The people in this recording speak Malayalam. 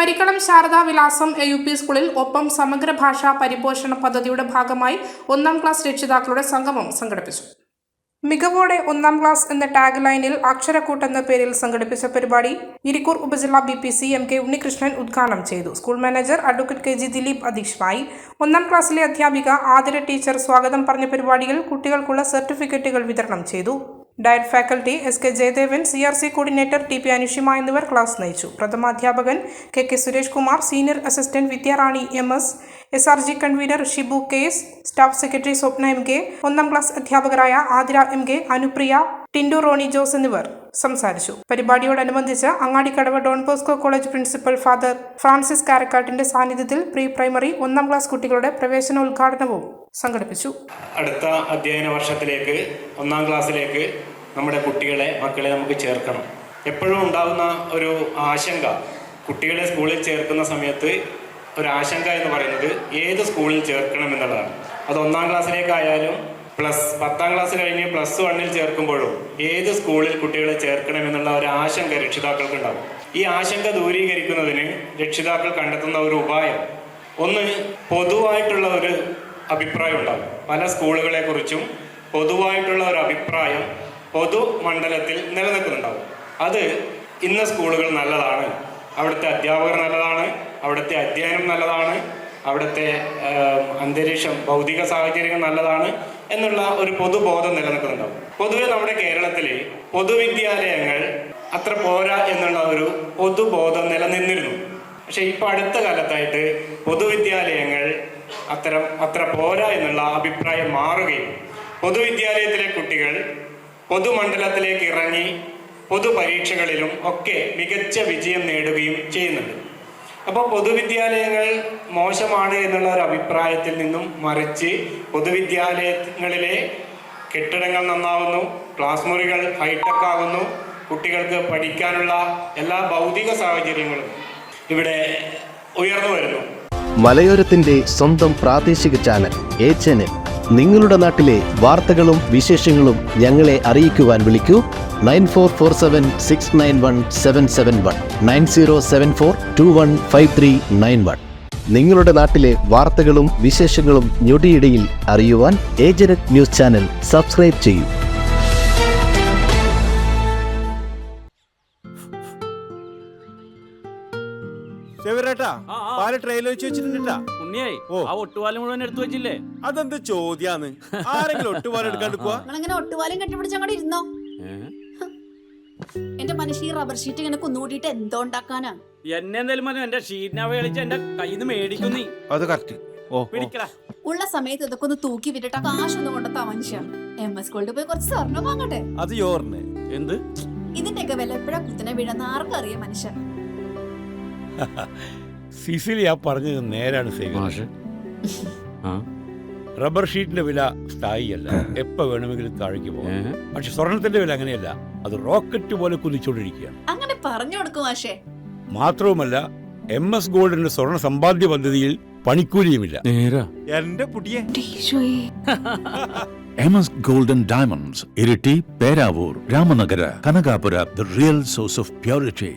പരിക്കളം ശാരദാ വിലാസം AUP സ്കൂളിൽ ഒപ്പം സമഗ്ര ഭാഷാ പരിപോഷണ പദ്ധതിയുടെ ഭാഗമായി 1ാം ക്ലാസ് രക്ഷിതാക്കളുടെ സംഗമം സംഘടിപ്പിച്ചു. മികവോടെ 1ാം ക്ലാസ് എന്ന ടാഗ് ലൈനിൽ അക്ഷരക്കൂട്ട് എന്ന പേരിൽ സംഘടിപ്പിച്ച പരിപാടി ഇരിക്കൂർ ഉപജില്ലാ BPC MK ഉണ്ണികൃഷ്ണൻ ഉദ്ഘാടനം ചെയ്തു. School manager advocate KG Dileep അധ്യക്ഷനായി. 1ാം ക്ലാസ്സിലെ അധ്യാപിക ആതിര ടീച്ചർ സ്വാഗതം പറഞ്ഞ പരിപാടിയിൽ കുട്ടികൾക്കുള്ള സർട്ടിഫിക്കറ്റുകൾ വിതരണം ചെയ്തു. DIET faculty SK Jayadevan, CRC coordinator TP Anushima എന്നിവർ ക്ലാസ് നയിച്ചു. പ്രഥമാധ്യാപകൻ KK Suresh Kumar, senior assistant Vidyarani MS, SRG convener Shibu KS, staff secretary Swapna MK, 1ാം ക്ലാസ് അധ്യാപകരായ Athira MK, Anupriya, Tindu Roni Jose എന്നിവർ സംസാരിച്ചു. പരിപാടിയോടനുബന്ധിച്ച് Angadikkadavu Don Bosco college principal father Francis കാരക്കാട്ടിന്റെ സാന്നിധ്യത്തിൽ പ്രീ പ്രൈമറി 1ാം ക്ലാസ് കുട്ടികളുടെ പ്രവേശനോദ്ഘാടനവും സംഘടിപ്പിച്ചു. അടുത്ത അധ്യയന വർഷത്തിലേക്ക് 1ാം ക്ലാസ്സിലേക്ക് നമ്മുടെ മക്കളെ നമുക്ക് ചേർക്കണം. എപ്പോഴും ഉണ്ടാകുന്ന ഒരു ആശങ്ക, കുട്ടികളെ സ്കൂളിൽ ചേർക്കുന്ന സമയത്ത് ഒരു ആശങ്ക എന്ന് പറയുന്നത് ഏത് സ്കൂളിൽ ചേർക്കണം എന്നുള്ളതാണ്. അത് 1ാം ക്ലാസ്സിലേക്കായാലും 10ാം ക്ലാസ് കഴിഞ്ഞ് +1 ചേർക്കുമ്പോഴും ഏത് സ്കൂളിൽ കുട്ടികളെ ചേർക്കണമെന്നുള്ള ഒരു ആശങ്ക രക്ഷിതാക്കൾക്ക് ഉണ്ടാകും. ഈ ആശങ്ക ദൂരീകരിക്കുന്നതിന് രക്ഷിതാക്കൾ കണ്ടെത്തുന്ന ഒരു ഉപായം, ഒന്ന് പൊതുവായിട്ടുള്ള ഒരു അഭിപ്രായം ഉണ്ടാകും. പല സ്കൂളുകളെ കുറിച്ചും പൊതുവായിട്ടുള്ള ഒരു അഭിപ്രായം പൊതുമണ്ഡലത്തിൽ നിലനിൽക്കുന്നുണ്ടാവും. അത് ഇന്ന സ്കൂളുകൾ നല്ലതാണ്, അവിടുത്തെ അധ്യാപകർ നല്ലതാണ്, അവിടുത്തെ അധ്യയനം നല്ലതാണ്, അവിടുത്തെ അന്തരീക്ഷം ഭൗതിക സാഹചര്യങ്ങൾ നല്ലതാണ് എന്നുള്ള ഒരു പൊതുബോധം നിലനിൽക്കുന്നുണ്ടാവും. പൊതുവെ നമ്മുടെ കേരളത്തിൽ പൊതുവിദ്യാലയങ്ങൾ അത്ര പോരാ എന്നുള്ള ഒരു പൊതുബോധം നിലനിന്നിരുന്നു. പക്ഷെ ഇപ്പോൾ അടുത്ത കാലത്തായിട്ട് പൊതുവിദ്യാലയങ്ങൾ അത്ര പോരാ എന്നുള്ള അഭിപ്രായം മാറുകയും പൊതുവിദ്യാലയത്തിലെ കുട്ടികൾ പൊതുമണ്ഡലത്തിലേക്ക് ഇറങ്ങി പൊതുപരീക്ഷകളിലും ഒക്കെ മികച്ച വിജയം നേടുകയും ചെയ്യുന്നുണ്ട്. അപ്പോൾ പൊതുവിദ്യാലയങ്ങൾ മോശമാണ് എന്നുള്ള ഒരു അഭിപ്രായത്തിൽ നിന്നും മറിച്ച് പൊതുവിദ്യാലയങ്ങളിലെ കെട്ടിടങ്ങൾ നന്നാവുന്നു, ക്ലാസ് മുറികൾ ഹൈടെക് ആകുന്നു, കുട്ടികൾക്ക് പഠിക്കാനുള്ള എല്ലാ ഭൗതിക സാഹചര്യങ്ങളും ഇവിടെ ഉയർന്നു വരുന്നു. മലയോരത്തിന്റെ സ്വന്തം പ്രാദേശിക ചാനൽ A-Channel. നിങ്ങളുടെ നാട്ടിലെ വാർത്തകളും വിശേഷങ്ങളും ഞങ്ങളെ അറിയിക്കുവാൻ വിളിക്കൂ 9447691771 9074215391. നിങ്ങളുടെ നാട്ടിലെ വാർത്തകളും വിശേഷങ്ങളും ഞൊടിയിടയിൽ അറിയുവാൻ A-Channel ന്യൂസ് ചാനൽ സബ്സ്ക്രൈബ് ചെയ്യൂ. അതെന്ത് ചോദ്യാന്ന്? ആരെങ്കിലും ഒട്ടുപാലം എടുക്കാണ്ട് പോവാ? ഒട്ടുപാലം കെട്ടിപ്പിടിച്ച് അങ്ങോട്ട് ഇരുന്നോ. എന്റെ മനുഷ്യ റബ്ബർ ഷീറ്റ് ഇങ്ങനെ കുന്നുകൂട്ടിട്ട് എന്തോ ഉണ്ടാക്കാനാ? എന്നെ എന്തായാലും എന്റെ ഷീറ്റിനെ കളിച്ച് എന്റെ കയ്യിൽ നിന്ന് മേടിക്കുന്നേ. അത് കറക്റ്റ്. ഉള്ള സമയത്ത് ഇതൊക്കെ ഒന്ന് തൂക്കി വിട്ടിട്ട് കാശൊന്നും കൊണ്ടെത്താ മനുഷ്യ. MS ഗോൾഡ് പോയി കുറച്ച് സ്വർണ്ണം വാങ്ങട്ടെ. അത് യോറിന് എന്ത്? ഇതിന്റെയൊക്കെ വില എപ്പോഴാ കുത്തനെ വീഴുന്ന ആർക്കും അറിയാം മനുഷ്യ. സിസിലി ആ പറഞ്ഞത് നേരാണ്. റബ്ബർ ഷീറ്റിന്റെ വില സ്ഥായിയല്ല, എപ്പോ വേണമെങ്കിലും താഴേക്ക് പോകാം. പക്ഷെ സ്വർണത്തിന്റെ വില അങ്ങനെയല്ല, അത് റോക്കറ്റ് പോലെ കുതിച്ചുകൊണ്ടിരിക്കുകയാണ്. അങ്ങനെ പറഞ്ഞു കൊടുക്കും മാഷേ. മാത്രവുമല്ല MS ഗോൾഡിന്റെ സ്വർണ്ണ സമ്പാദ്യ പദ്ധതിയിൽ പണിക്കൂലിയുമില്ല. എന്റെ പുതിയ MS Gold and Diamonds, Iriti, Peravur, Ramanagara, Kanagapura, the real source of purity.